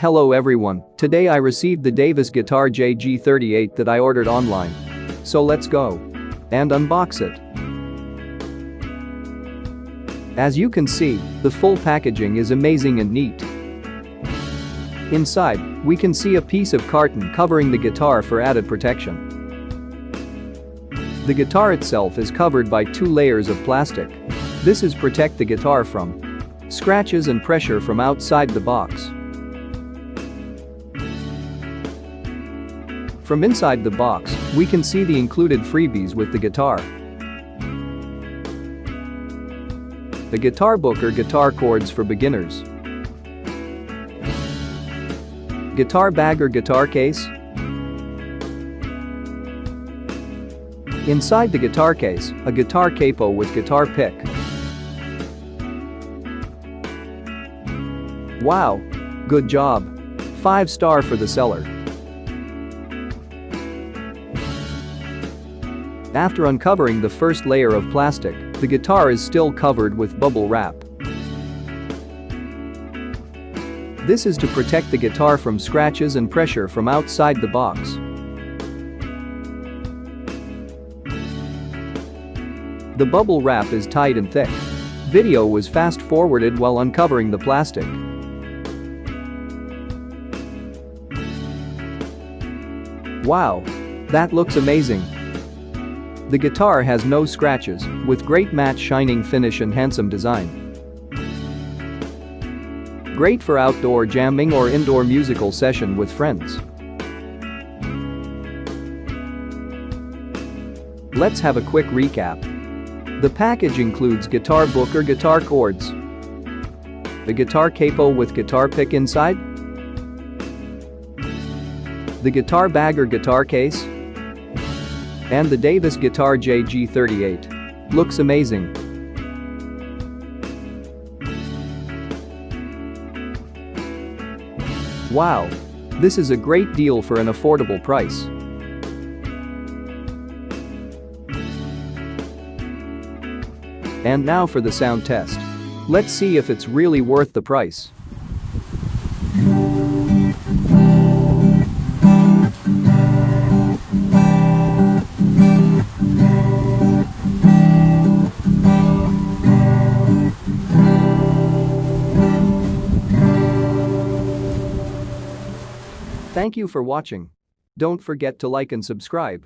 Hello everyone, today I received the Davis Guitar JG38 that I ordered online. So let's go and unbox it. As you can see, the full packaging is amazing and neat. Inside, we can see a piece of carton covering the guitar for added protection. The guitar itself is covered by 2 layers of plastic. This is protect the guitar from scratches and pressure from outside the box. From inside the box, we can see the included freebies with the guitar. The guitar book or guitar chords for beginners. Guitar bag or guitar case. Inside the guitar case, a guitar capo with guitar pick. Wow! Good job! 5-star for the seller. After uncovering the first layer of plastic, the guitar is still covered with bubble wrap. This is to protect the guitar from scratches and pressure from outside the box. The bubble wrap is tight and thick. Video was fast-forwarded while uncovering the plastic. Wow! That looks amazing! The guitar has no scratches, with great matte shining finish and handsome design. Great for outdoor jamming or indoor musical session with friends. Let's have a quick recap. The package includes guitar book or guitar chords, the guitar capo with guitar pick inside, the guitar bag or guitar case, and the Davis Guitar JG38. Looks amazing. Wow! This is a great deal for an affordable price. And now for the sound test. Let's see if it's really worth the price. Thank you for watching. Don't forget to like and subscribe.